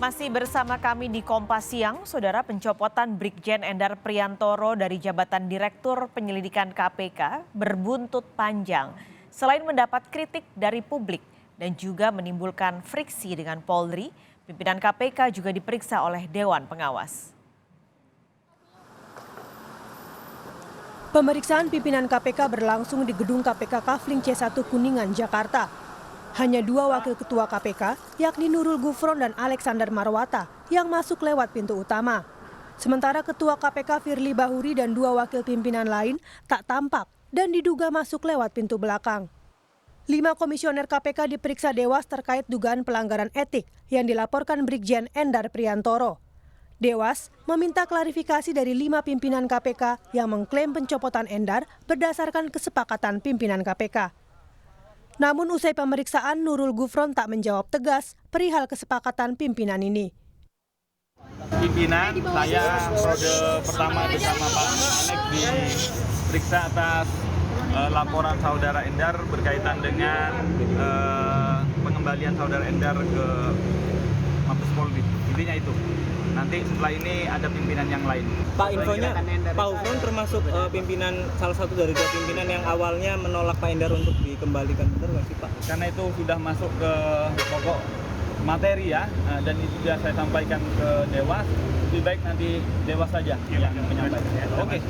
Masih bersama kami di Kompas Siang, Saudara, pencopotan Brigjen Endar Priantoro dari jabatan Direktur Penyelidikan KPK berbuntut panjang. Selain mendapat kritik dari publik dan juga menimbulkan friksi dengan Polri, pimpinan KPK juga diperiksa oleh Dewan Pengawas. Pemeriksaan pimpinan KPK berlangsung di gedung KPK Kafling C1 Kuningan, Jakarta. Hanya dua wakil ketua KPK, yakni Nurul Gufron dan Alexander Marwata, yang masuk lewat pintu utama. Sementara ketua KPK Firly Bahuri dan dua wakil pimpinan lain tak tampak dan diduga masuk lewat pintu belakang. 5 komisioner KPK diperiksa Dewas terkait dugaan pelanggaran etik yang dilaporkan Brigjen Endar Priantoro. Dewas meminta klarifikasi dari 5 pimpinan KPK yang mengklaim pencopotan Endar berdasarkan kesepakatan pimpinan KPK. Namun usai pemeriksaan, Nurul Gufron tak menjawab tegas perihal kesepakatan pimpinan ini. Pimpinan, saya periode pertama bersama Pak Alek diperiksa atas laporan saudara Endar berkaitan dengan pengembalian saudara Endar ke Mabes Polri. Intinya itu. Nanti setelah ini ada pimpinan yang lain. Pak, infonya Pak Gufron termasuk pimpinan, salah satu dari dua pimpinan yang awalnya menolak Pak Endar untuk dikembalikan, benar nggak sih Pak? Karena itu sudah masuk ke pokok materi ya, dan itu sudah saya sampaikan ke Dewas. Lebih baik nanti Dewas saja yang menyampaikan. Oke.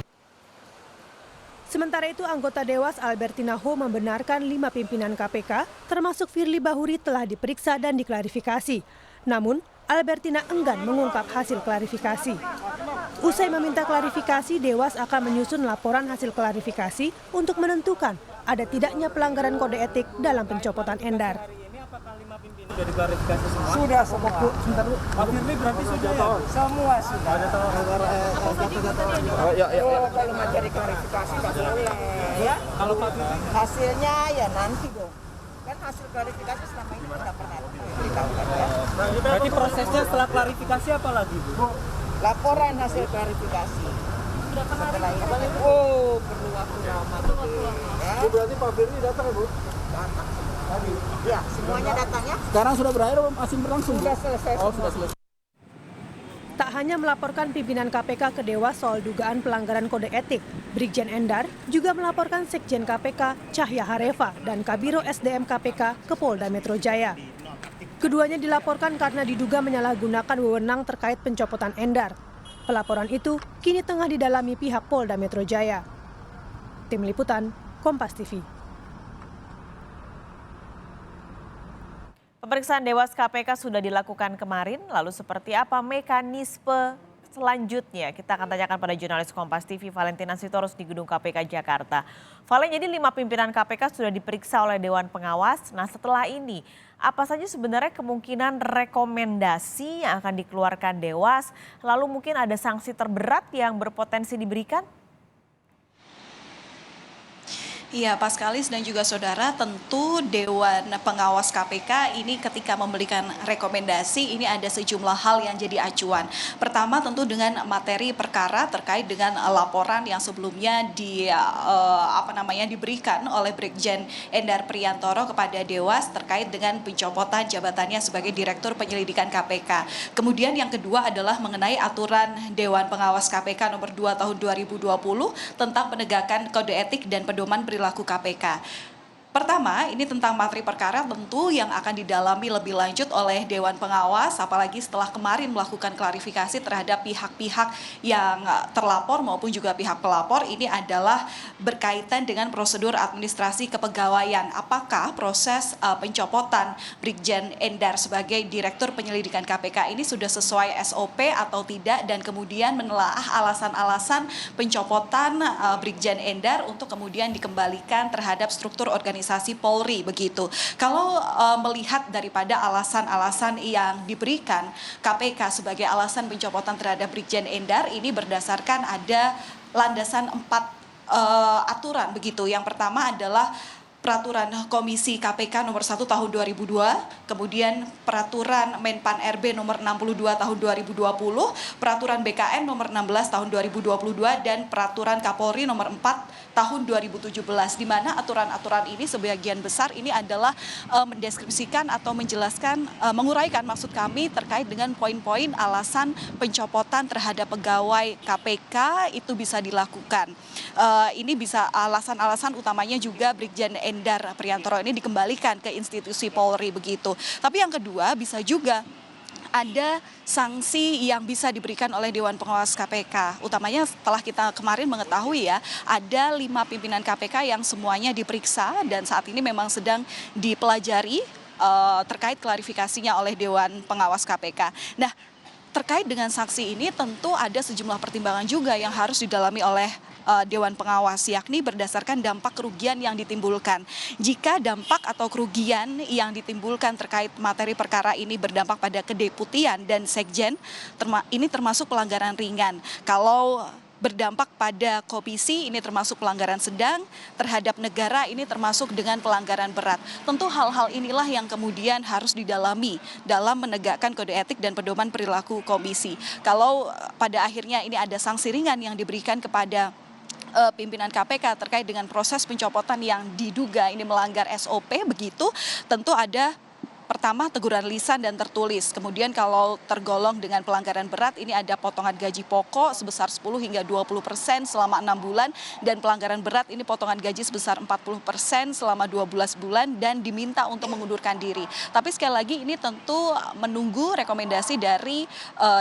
Sementara itu, anggota Dewas Albertina Ho membenarkan 5 pimpinan KPK, termasuk Firly Bahuri, telah diperiksa dan diklarifikasi. Namun, Albertina enggan mengungkap hasil klarifikasi. Usai meminta klarifikasi, Dewas akan menyusun laporan hasil klarifikasi untuk menentukan ada tidaknya pelanggaran kode etik dalam pencopotan Endar. Sudah diklarifikasi semua? Sudah semua. Sebentar Bu, Pak Firly berarti sudah ya? Semua sudah. Ada tahu Kalau materi klarifikasi Pak Firly, ya. Kalau Pak Firly Hasilnya ya nanti dong. Kan hasil klarifikasi selama ini tidak pernah diberitahukan ya. berarti prosesnya setelah klarifikasi apa lagi Bu? Laporan hasil klarifikasi. Setelah ini, perlu waktu lama. Ya. Berarti Pak Firly datang ya Bu? Datang. Ya, semuanya datangnya. Sekarang sudah berakhir atau masih berlangsung? Sudah selesai. Oh, sudah selesai. Tak hanya melaporkan pimpinan KPK ke Dewas soal dugaan pelanggaran kode etik, Brigjen Endar juga melaporkan Sekjen KPK Cahya Harefa dan Kabiro SDM KPK ke Polda Metro Jaya. Keduanya dilaporkan karena diduga menyalahgunakan wewenang terkait pencopotan Endar. Pelaporan itu kini tengah didalami pihak Polda Metro Jaya. Tim Liputan, Kompas TV. Pemeriksaan Dewas KPK sudah dilakukan kemarin, lalu seperti apa mekanisme selanjutnya? Kita akan tanyakan pada jurnalis Kompas TV Valentina Sitorus di Gedung KPK Jakarta. Valen, jadi 5 pimpinan KPK sudah diperiksa oleh Dewan Pengawas. Nah, setelah ini apa saja sebenarnya kemungkinan rekomendasi yang akan dikeluarkan Dewas? Lalu mungkin ada sanksi terberat yang berpotensi diberikan? Iya, Pak Skalis dan juga saudara, tentu Dewan Pengawas KPK ini ketika memberikan rekomendasi ini ada sejumlah hal yang jadi acuan. Pertama tentu dengan materi perkara terkait dengan laporan yang sebelumnya diberikan oleh Brigjen Endar Priantoro kepada Dewas terkait dengan pencopotan jabatannya sebagai Direktur Penyelidikan KPK. Kemudian yang kedua adalah mengenai aturan Dewan Pengawas KPK nomor 2 tahun 2020 tentang penegakan kode etik dan pedoman perilaku KPK. Pertama, ini tentang materi perkara tentu yang akan didalami lebih lanjut oleh Dewan Pengawas, apalagi setelah kemarin melakukan klarifikasi terhadap pihak-pihak yang terlapor maupun juga pihak pelapor. Ini adalah berkaitan dengan prosedur administrasi kepegawaian. Apakah proses pencopotan Brigjen Endar sebagai Direktur Penyelidikan KPK ini sudah sesuai SOP atau tidak, dan kemudian menelaah alasan-alasan pencopotan Brigjen Endar untuk kemudian dikembalikan terhadap struktur organisasi Polri begitu. Kalau melihat daripada alasan-alasan yang diberikan KPK sebagai alasan pencopotan terhadap Brigjen Endar ini berdasarkan ada landasan 4 aturan begitu. Yang pertama adalah Peraturan Komisi KPK nomor 1 tahun 2002, kemudian Peraturan Menpan RB nomor 62 tahun 2020, Peraturan BKN nomor 16 tahun 2022, dan Peraturan Kapolri nomor 4 tahun 2017, di mana aturan-aturan ini sebagian besar ini adalah mendeskripsikan atau menjelaskan, menguraikan maksud kami terkait dengan poin-poin alasan pencopotan terhadap pegawai KPK itu bisa dilakukan. Ini bisa alasan-alasan utamanya juga Brigjen Endar Priantoro ini dikembalikan ke institusi Polri begitu. Tapi yang kedua bisa juga ada sanksi yang bisa diberikan oleh Dewan Pengawas KPK. Utamanya setelah kita kemarin mengetahui ya, ada 5 pimpinan KPK yang semuanya diperiksa dan saat ini memang sedang dipelajari terkait klarifikasinya oleh Dewan Pengawas KPK. Nah, terkait dengan sanksi ini tentu ada sejumlah pertimbangan juga yang harus didalami oleh Dewan Pengawas, yakni berdasarkan dampak kerugian yang ditimbulkan. Jika dampak atau kerugian yang ditimbulkan terkait materi perkara ini berdampak pada kedeputian dan sekjen, ini termasuk pelanggaran ringan. Kalau berdampak pada komisi ini termasuk pelanggaran sedang, terhadap negara ini termasuk dengan pelanggaran berat. Tentu hal-hal inilah yang kemudian harus didalami dalam menegakkan kode etik dan pedoman perilaku komisi. Kalau pada akhirnya ini ada sanksi ringan yang diberikan kepada pimpinan KPK terkait dengan proses pencopotan yang diduga ini melanggar SOP begitu, tentu ada pertama teguran lisan dan tertulis. Kemudian kalau tergolong dengan pelanggaran berat ini ada potongan gaji pokok sebesar 10 hingga 20% selama 6 bulan dan pelanggaran berat ini potongan gaji sebesar 40% selama 12 bulan dan diminta untuk mengundurkan diri. Tapi sekali lagi ini tentu menunggu rekomendasi dari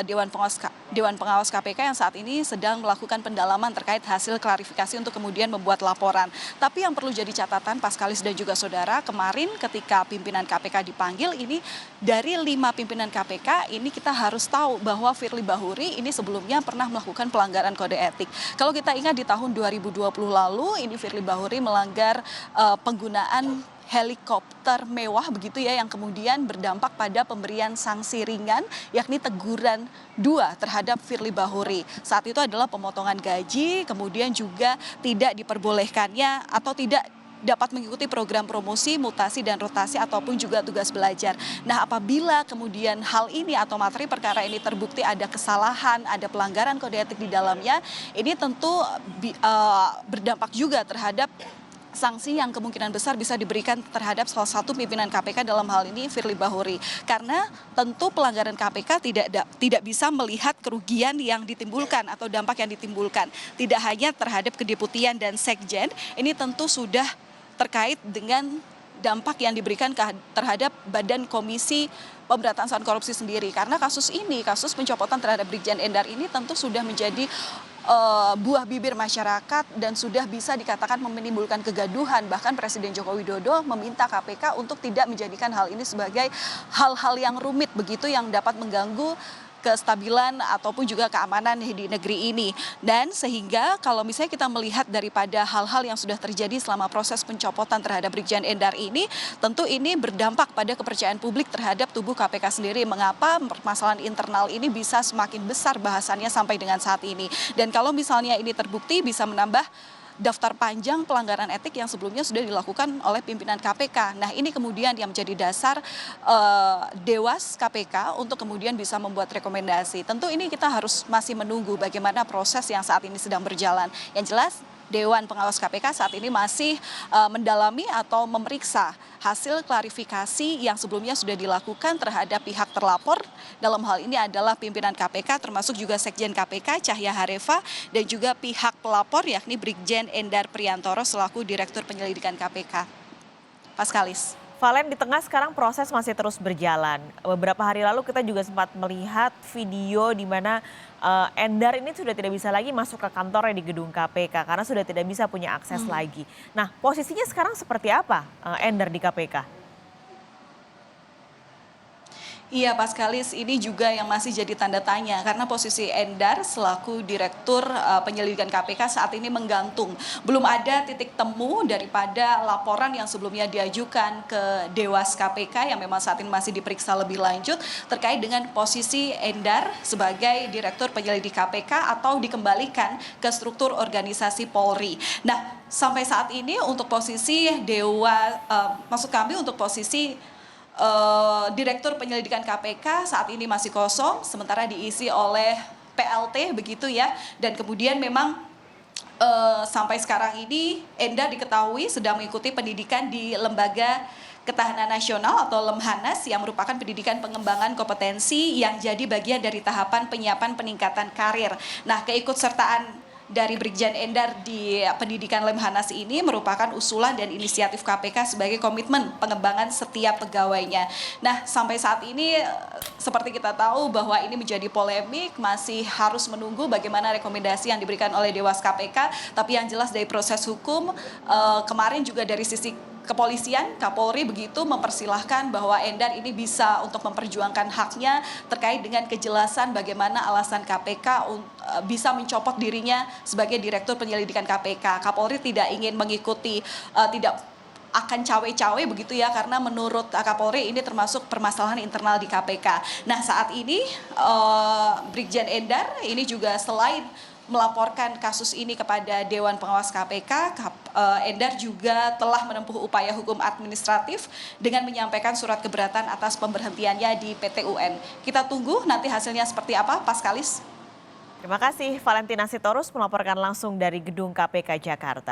Dewan Pengawas KPK yang saat ini sedang melakukan pendalaman terkait hasil klarifikasi untuk kemudian membuat laporan. Tapi yang perlu jadi catatan Paskalis dan juga saudara, kemarin ketika pimpinan KPK dipanggil ini dari 5 pimpinan KPK ini kita harus tahu bahwa Firly Bahuri ini sebelumnya pernah melakukan pelanggaran kode etik. Kalau kita ingat di tahun 2020 lalu ini Firly Bahuri melanggar penggunaan helikopter mewah begitu ya, yang kemudian berdampak pada pemberian sanksi ringan yakni teguran 2 terhadap Firly Bahuri. Saat itu adalah pemotongan gaji, kemudian juga tidak diperbolehkannya atau tidak dapat mengikuti program promosi, mutasi, dan rotasi ataupun juga tugas belajar. Nah, apabila kemudian hal ini atau materi perkara ini terbukti ada kesalahan, ada pelanggaran kode etik di dalamnya, ini tentu berdampak juga terhadap sanksi yang kemungkinan besar bisa diberikan terhadap salah satu pimpinan KPK dalam hal ini Firly Bahuri. Karena tentu pelanggaran KPK tidak bisa melihat kerugian yang ditimbulkan atau dampak yang ditimbulkan. Tidak hanya terhadap kedeputian dan sekjen, ini tentu sudah terkait dengan dampak yang diberikan terhadap Badan Komisi Pemberantasan Korupsi sendiri. Karena kasus ini, kasus pencopotan terhadap Brigjen Endar ini tentu sudah menjadi buah bibir masyarakat dan sudah bisa dikatakan menimbulkan kegaduhan. Bahkan Presiden Joko Widodo meminta KPK untuk tidak menjadikan hal ini sebagai hal-hal yang rumit begitu yang dapat mengganggu kestabilan ataupun juga keamanan di negeri ini. Dan sehingga kalau misalnya kita melihat daripada hal-hal yang sudah terjadi selama proses pencopotan terhadap Brigjen Endar ini, tentu ini berdampak pada kepercayaan publik terhadap tubuh KPK sendiri. Mengapa permasalahan internal ini bisa semakin besar bahasannya sampai dengan saat ini. Dan kalau misalnya ini terbukti bisa menambah daftar panjang pelanggaran etik yang sebelumnya sudah dilakukan oleh pimpinan KPK. Nah, ini kemudian yang menjadi dasar Dewas KPK untuk kemudian bisa membuat rekomendasi. Tentu ini kita harus masih menunggu bagaimana proses yang saat ini sedang berjalan. Yang jelas Dewan Pengawas KPK saat ini masih mendalami atau memeriksa hasil klarifikasi yang sebelumnya sudah dilakukan terhadap pihak terlapor. Dalam hal ini adalah pimpinan KPK termasuk juga Sekjen KPK Cahya Harefa dan juga pihak pelapor yakni Brigjen Endar Priantoro selaku Direktur Penyelidikan KPK. Paskalis. Valen, di tengah sekarang proses masih terus berjalan. Beberapa hari lalu kita juga sempat melihat video di mana Endar ini sudah tidak bisa lagi masuk ke kantornya di gedung KPK karena sudah tidak bisa punya akses lagi. Nah, posisinya sekarang seperti apa Endar di KPK? Iya, Pak Skalis, ini juga yang masih jadi tanda tanya karena posisi Endar selaku Direktur Penyelidikan KPK saat ini menggantung. Belum ada titik temu daripada laporan yang sebelumnya diajukan ke Dewas KPK yang memang saat ini masih diperiksa lebih lanjut terkait dengan posisi Endar sebagai Direktur Penyelidik KPK atau dikembalikan ke struktur organisasi Polri. Nah, sampai saat ini untuk posisi untuk posisi Direktur Penyelidikan KPK saat ini masih kosong, sementara diisi oleh PLT begitu ya. Dan kemudian memang sampai sekarang ini Endar diketahui sedang mengikuti pendidikan di Lembaga Ketahanan Nasional atau Lemhanas yang merupakan pendidikan pengembangan kompetensi yang jadi bagian dari tahapan penyiapan peningkatan karir. Nah, keikutsertaan dari Brigjen Endar di pendidikan Lemhanas ini merupakan usulan dan inisiatif KPK sebagai komitmen pengembangan setiap pegawainya. Nah, sampai saat ini seperti kita tahu bahwa ini menjadi polemik, masih harus menunggu bagaimana rekomendasi yang diberikan oleh Dewas KPK, tapi yang jelas dari proses hukum kemarin juga dari sisi kepolisian, Kapolri begitu mempersilahkan bahwa Endar ini bisa untuk memperjuangkan haknya terkait dengan kejelasan bagaimana alasan KPK bisa mencopot dirinya sebagai Direktur Penyelidikan KPK. Kapolri tidak ingin mengikuti, tidak akan cawe-cawe begitu ya, karena menurut Kapolri ini termasuk permasalahan internal di KPK. Nah, saat ini Brigjen Endar ini juga selain melaporkan kasus ini kepada Dewan Pengawas KPK, Endar juga telah menempuh upaya hukum administratif dengan menyampaikan surat keberatan atas pemberhentiannya di PT UN. Kita tunggu nanti hasilnya seperti apa, Pak Skalis. Terima kasih Valentina Sitorus melaporkan langsung dari Gedung KPK Jakarta.